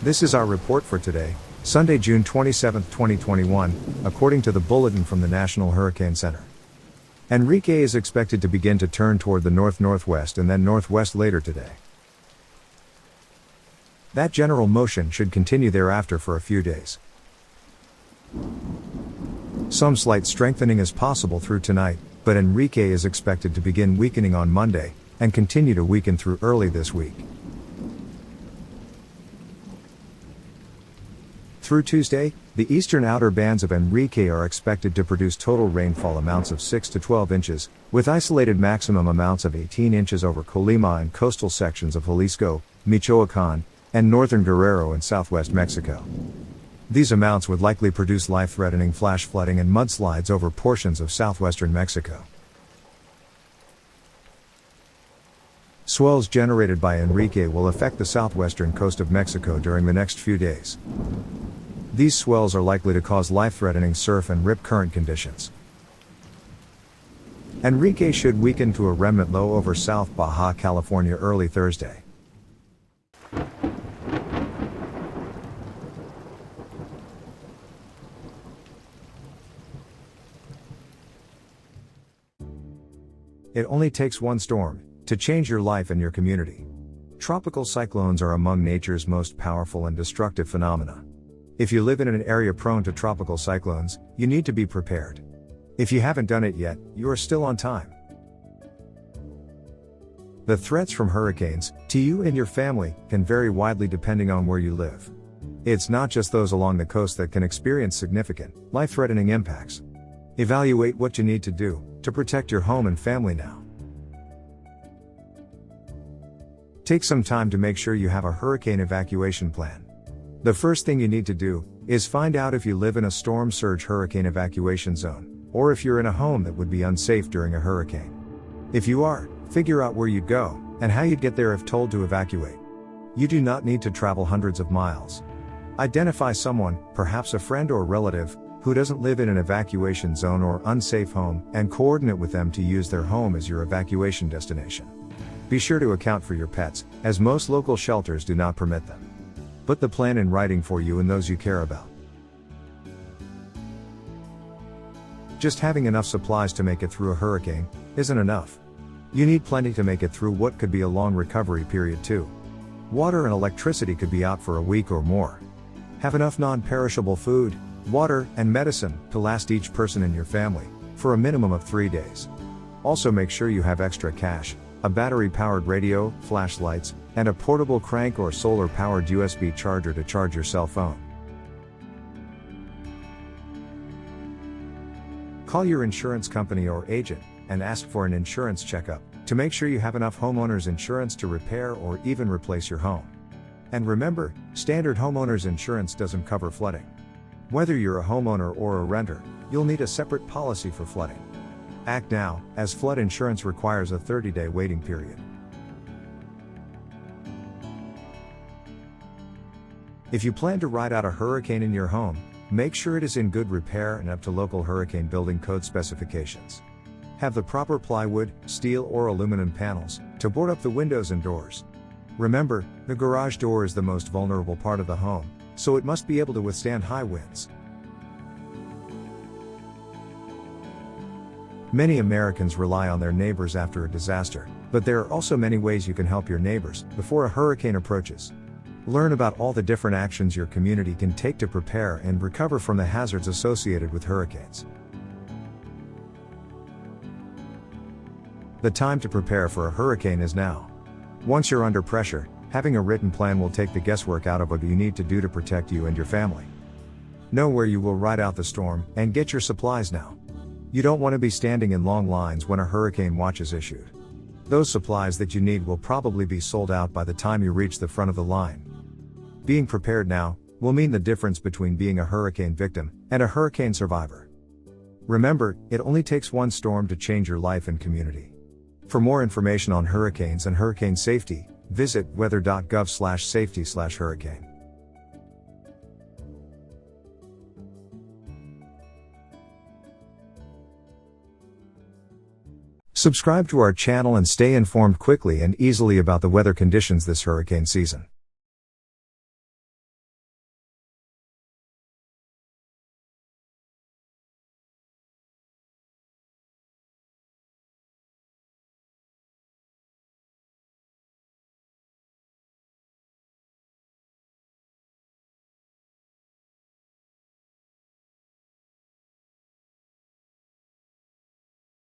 This is our report for today, Sunday, June 27, 2021, according to the bulletin from the National Hurricane Center. Enrique is expected to begin to turn toward the north-northwest and then northwest later today. That general motion should continue thereafter for a few days. Some slight strengthening is possible through tonight, but Enrique is expected to begin weakening on Monday, and continue to weaken through early this week. Through Tuesday, the eastern outer bands of Enrique are expected to produce total rainfall amounts of 6 to 12 inches, with isolated maximum amounts of 18 inches over Colima and coastal sections of Jalisco, Michoacan, and northern Guerrero in southwest Mexico. These amounts would likely produce life-threatening flash flooding and mudslides over portions of southwestern Mexico. Swells generated by Enrique will affect the southwestern coast of Mexico during the next few days. These swells are likely to cause life-threatening surf and rip current conditions. Enrique should weaken to a remnant low over South Baja California early Thursday. It only takes one storm to change your life and your community. Tropical cyclones are among nature's most powerful and destructive phenomena. If you live in an area prone to tropical cyclones, you need to be prepared. If you haven't done it yet, you are still on time. The threats from hurricanes, to you and your family, can vary widely depending on where you live. It's not just those along the coast that can experience significant, life-threatening impacts. Evaluate what you need to do to protect your home and family now. Take some time to make sure you have a hurricane evacuation plan. The first thing you need to do is find out if you live in a storm surge hurricane evacuation zone, or if you're in a home that would be unsafe during a hurricane. If you are, figure out where you'd go, and how you'd get there if told to evacuate. You do not need to travel hundreds of miles. Identify someone, perhaps a friend or relative, who doesn't live in an evacuation zone or unsafe home, and coordinate with them to use their home as your evacuation destination. Be sure to account for your pets, as most local shelters do not permit them. Put the plan in writing for you and those you care about. Just having enough supplies to make it through a hurricane isn't enough. You need plenty to make it through what could be a long recovery period too. Water and electricity could be out for a week or more. Have enough non-perishable food, water, and medicine to last each person in your family for a minimum of 3 days. Also make sure you have extra cash, a battery-powered radio, flashlights, and a portable crank or solar-powered USB charger to charge your cell phone. Call your insurance company or agent and ask for an insurance checkup to make sure you have enough homeowners insurance to repair or even replace your home. And remember, standard homeowners insurance doesn't cover flooding. Whether you're a homeowner or a renter, you'll need a separate policy for flooding. Act now, as flood insurance requires a 30-day waiting period. If you plan to ride out a hurricane in your home, make sure it is in good repair and up to local hurricane building code specifications. Have the proper plywood, steel or aluminum panels to board up the windows and doors. Remember, the garage door is the most vulnerable part of the home, so it must be able to withstand high winds. Many Americans rely on their neighbors after a disaster, but there are also many ways you can help your neighbors before a hurricane approaches. Learn about all the different actions your community can take to prepare and recover from the hazards associated with hurricanes. The time to prepare for a hurricane is now. Once you're under pressure, having a written plan will take the guesswork out of what you need to do to protect you and your family. Know where you will ride out the storm, and get your supplies now. You don't want to be standing in long lines when a hurricane watch is issued. Those supplies that you need will probably be sold out by the time you reach the front of the line. Being prepared now will mean the difference between being a hurricane victim and a hurricane survivor. Remember, it only takes one storm to change your life and community. For more information on hurricanes and hurricane safety, visit weather.gov/safety/hurricane. Subscribe to our channel and stay informed quickly and easily about the weather conditions this hurricane season.